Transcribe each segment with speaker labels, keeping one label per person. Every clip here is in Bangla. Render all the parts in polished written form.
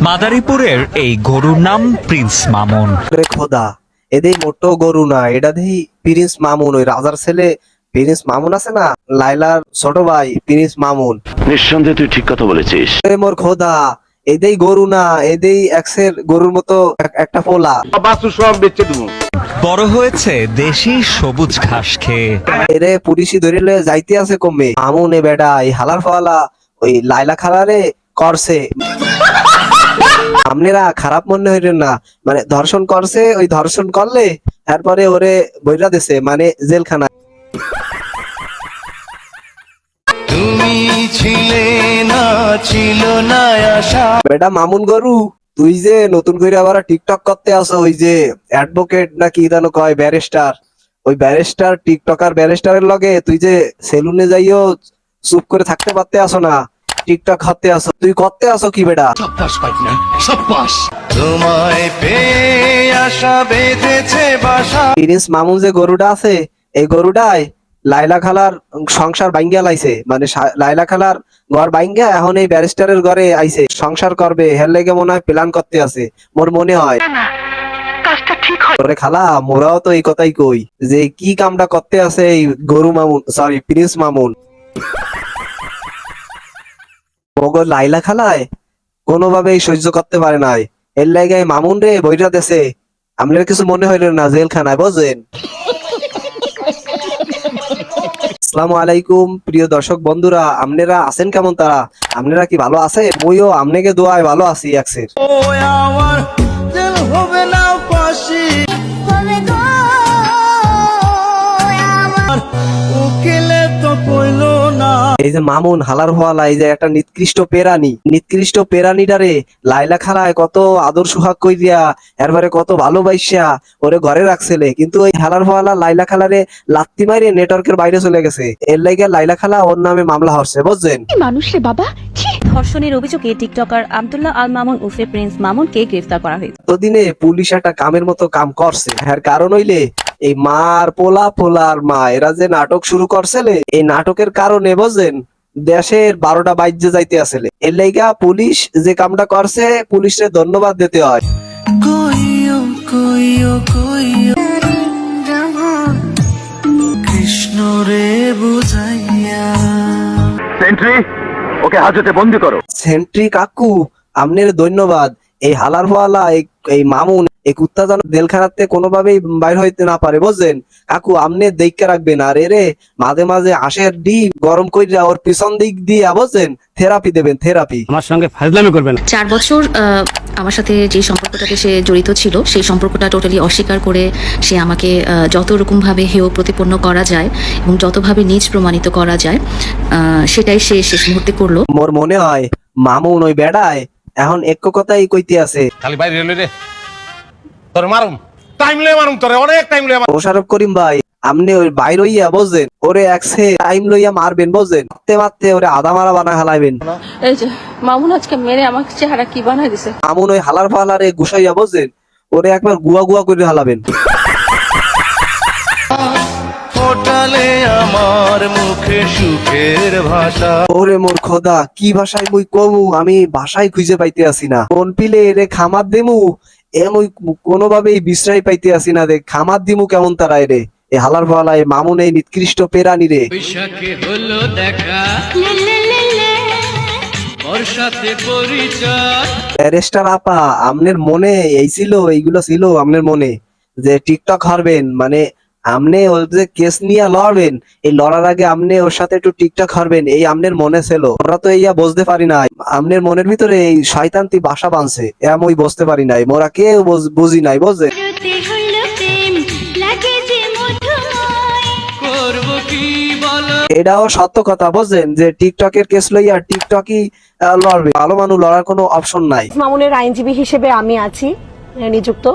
Speaker 1: মাদারীপুরের এই গরুর নাম প্রিন্স মামুন।
Speaker 2: খোদা এদের মোটো গরু না, এটা দেখি প্রিন্স মামুন, ওই রাজার ছেলে প্রিন্স মামুন আছে না, লাইলার ছোট ভাই প্রিন্স মামুন।
Speaker 3: নিঃসন্দেহে তুই ঠিক কথা বলেছিস।
Speaker 2: মোর খোদা এদেই গরু না, এদেই এক্সের গরুর মতো একটা পোলা।
Speaker 1: বড় হয়েছে দেশি সবুজ ঘাস খেয়ে।
Speaker 2: এরে পুলিশি ধরিলে যাইতে আছে কমে। মামুন এ বেটা এই হালার ফালা ওই লাইলা খালারে করছে। আপনারা খারাপ মনে হইলেন না, মানে ধর্ষণ করছে, ওই ধর্ষণ করলে তারপরে ওরে বইরা দিছে, মানে জেলখানা।
Speaker 4: তুমি ছিলে না, ছিল না আশা।
Speaker 2: বেটা মামুন গরু, তুই যে নতুন করে আবার টিকটক করতে আসো, ওই যে অ্যাডভোকেট না কি জানো কয়, ব্যারিস্টার, ওই ব্যারিস্টার টিকটকার ব্যারিস্টারের লগে তুই যে সেলুনে যাইও চুপ করে থাকতে পারতে আসো না, টিকটক করতে আসো। তুই করতে আসো কি বেটা?
Speaker 4: তোমায় পেয়ে আশা বেঁধেছে বাসা।
Speaker 2: প্রিন্স মামুন যে গরুটা আছে, এই গরুটাই লাইলা খালার সংসার ভাঙ্গিয়া লাইছে, মানে লাইলা খালার ঘর ভাঙ্গিয়া এখন এই ব্যারিস্টারের ঘরে আইছে, সংসার করবে। হের লেগে মনে হয় প্ল্যান করতে আছে, মোর মনে হয়। ওরে খালা, মোরাও তো এই কথাই কই যে কি কামটা করতে আছে এই গরু মামুন, সরি প্রিন্স মামুন। ওগো লাইলা খালায় কোনোভাবেই সহ্য করতে পারে নাই, এর লেগে মামুন রে বইটা দেশে। আপনার কিছু মনে হইল না জেলখানায়, বুঝলেন? আসসালামু আলাইকুম প্রিয় দর্শক বন্ধুরা, আপনারা আছেন কেমন? তারা আপনারা কি ভালো আছে? মইও আপনাকে দোয়ায় ভালো আছি। এক্সের
Speaker 4: ও আমার দিল হবে না পাশি, উকিলে তো কইলো না।
Speaker 2: এই যে মামুন হালার হওয়ালা, এই যে একটা নিকৃষ্ট পেরানিটারে লাইলা খালায় কত আদর সুহাগ কইরিয়া, এরবারে কত ভালোবাসা ওরে ঘরে রাখছিলে, কিন্তু ওই হালার হওয়ালা লাইলা খালারে লাত্তি মাইরে নেটওয়ার্কের বাইরে চলে গেছে। এর লাইগা লাইলা খালা ওর নামে মামলা হচ্ছে, বুঝছেন?
Speaker 5: মানুষ রে বাবা। ধর্ষণের অভিযোগে টিকটকার আব্দুল্লাহ আল মামুন উর্ফে প্রিন্স মামুনকে গ্রেফতার করা হয়েছে।
Speaker 2: এতদিনে পুলিশ একটা কামের মতো কাম করছে। এর কারণ হইলে এই মার পোলার মা, এরা যে নাটক শুরু করছিলে, এই নাটকের কারণে বুঝছেন দেশের 12টা বাজ্যে যাইতে আসলে। এর লাইগা পুলিশ যে কামটা করছে, পুলিশের ধন্যবাদ দিতে হয়।
Speaker 4: কইও কইও কইও কৃষ্ণ রে বুঝাইয়া।
Speaker 3: সেন্ট্রি, ওকে হাজতে বন্দি করো।
Speaker 2: সেন্ট্রি কাকু আপনার ধন্যবাদ। এই হালার ফালা এই মামুন এই কুত্তা যেন জেলখানাতে কোনোভাবেই বাইর হইতে না পারে, বুঝছেন কাকু? আপনি দেখতে রাখবেন। আর এরে মাঝে মাঝে আশের ডিম গরম কইরা ওর পিছন দিক দিয়ে, বুঝছেন, থেরাপি দেবেন, থেরাপি।
Speaker 6: আমার সঙ্গে ফাজলামি করবেন।
Speaker 5: 4 বছর আমার সাথে যে সম্পর্কটাতে সে জড়িত ছিল, সেই সম্পর্কটা টোটালি অস্বীকার করে সে আমাকে যত রকম ভাবে হেয় প্রতিপন্ন করা যায় এবং যতভাবে নিজ প্রমাণিত করা যায় সেটাই সে শেষ মুহূর্তে করলো।
Speaker 2: মোর মনে হয় মামুন ওই বেড়ায় এখন এক কথাই কইতে আছে,
Speaker 7: খালি বাইরে এলো রে তোর মারুম, টাইম লয়ে মারুম, তোরে অনেক টাইম লয়ে।
Speaker 2: মোশাররফ করিম ভাই, আপনি ওই বাইর হইয়া বুঝছেন ওরে একসে টাইম লইয়া মারবেন, বুঝছেন, মারতে ওরে আদা মারা বানা হালাইবেন।
Speaker 8: এই যে মামুন আজকে মেরে আমাকে চেহারা কি বানাই দিছে।
Speaker 2: মামুন ওই হালার ফালারে গুছাইয়া, বুঝছেন, ওরে একবার গুয়া গুয়া করে হালাবেন।
Speaker 4: ফোটালে আমার মুখে সুখের ভাষা।
Speaker 2: ওরে মোর খোদা, কি ভাষায় মুই কমু, আমি ভাষায় খুঁজে পাইতে আসি না। কোন পিলে এরে খামার দেমু এমন কোনোভাবেই বিশ্রাই পাইতে আসি না। দেখ খামার দিমু কেমন তারা এরে, এই হালার ফালা এই মামুন এই নিকৃষ্ট পেরানি রে।
Speaker 4: বৈশাখে হলো দেখা, বর্ষাতে পরিচয়।
Speaker 2: ব্যারিস্টার আপা, আপনার মনে এই ছিল, এইগুলো ছিল আপনার মনে যে টিকটক হারবেন, মানে আপনি ওর যে কেস নিয়ে লড়বেন, এই লড়ার আগে আপনি ওর সাথে একটু টিকটক হারবেন, এই আপনার মনে ছিল। ওরা তো ইয়া বুঝতে পারি নাই, আপনার মনের ভিতরে এই শয়তান্তি বাসা বাঁধছে, আমি বুঝতে পারি নাই, মোরা কেউ বুঝি নাই, বুঝছে। এটাও সত্য কথা, বুঝছেন, যে টিকটকের কেস লইয়া টিকটকই লড়বে, ভালো মানুষ লড়ার কোনো অপশন নাই।
Speaker 9: মামুনের আইনজীবী হিসেবে আমি আছি নিযুক্ত,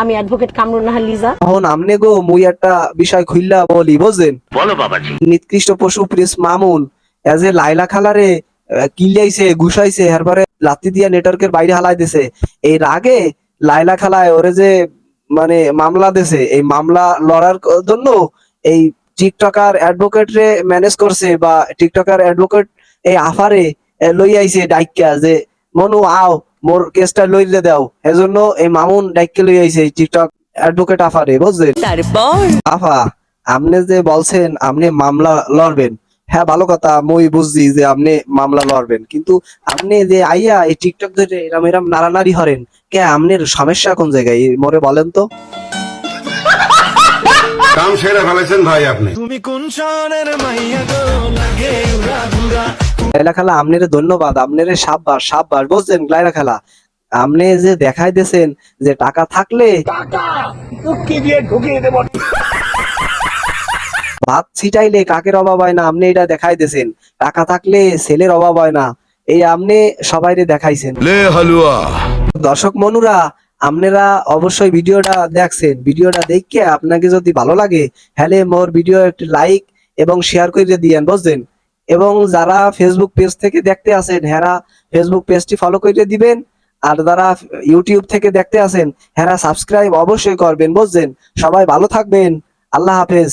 Speaker 9: আমি অ্যাডভোকেট কামরুন নাহার লিজা।
Speaker 2: এখন আমনে গো মুই একটা বিষয় খুললা বলি, বুঝছেন,
Speaker 3: বলো বাবাজি।
Speaker 2: নিকৃষ্ট পশু প্রিন্স মামুন এজ এ লাইলা খালারে কিলাইছে, ঘুষাইছে, এরপরে লাত্তি দিয়া নেটওয়ার্কের বাইরে হালাই দিছে। এই রাগে লাইলা খালায় ওরে যে মানে মামলা দিছে, এই মামলা লড়ার জন্য এই টিকটকার অ্যাডভোকেট রে ম্যানেজ করছে, বা টিকটকার অ্যাডভোকেট এই আফারে লই আইছে ডাইকা যে মনু আও মোর কেসটা লইলে দাও, এজন্য এই মামুন ডাইকে লই আইছে টিকটক অ্যাডভোকেট আফারে, বুঝলেন? আফা, আপনি যে বলছেন আপনি মামলা লড়বেন, হ্যাঁ ভালো কথা, মই বুঝছি যে আপনি মামলা লড়বেন, কিন্তু আপনি যে আইয়া এই টিকটক ধরে এরম এরম নাড়ানাড়ি হরেন কে, আপনার সমস্যা কোন জায়গায় মোরে বলেন তো?
Speaker 3: কাম সেরে ফেলেছেন ভাই আপনি।
Speaker 2: লাইলা খালা আপনারে ধন্যবাদ, আপনারে সাব্বাস সাব্বাস, বুঝছেন লাইলা খালা? আপনি যে দেখাই দিয়েছেন যে টাকা থাকলে ভাত ছিটাইলে কাকের অভাব হয় না, আপনি এটা দেখাই দিয়েছেন। টাকা থাকলে ছেলের অভাব হয় না, এই আপনি সবাইরে দেখাইছেন।
Speaker 3: লে হালুয়া।
Speaker 2: দর্শক মনুরা, আপনারা অবশ্যই ভিডিওটা দেখছেন, ভিডিওটা দেখে আপনাকে যদি ভালো লাগে হলে মোর ভিডিও একটি লাইক এবং শেয়ার করে দিয়েন, বুঝছেন? এবং যারা ফেসবুক পেজ থেকে দেখতে আছেন হেরা ফেসবুক পেজটি ফলো করে দিবেন, আর যারা ইউটিউব থেকে দেখতে আছেন হেরা সাবস্ক্রাইব অবশ্যই করবেন, বুঝছেন? সবাই ভালো থাকবেন, আল্লাহ হাফেজ।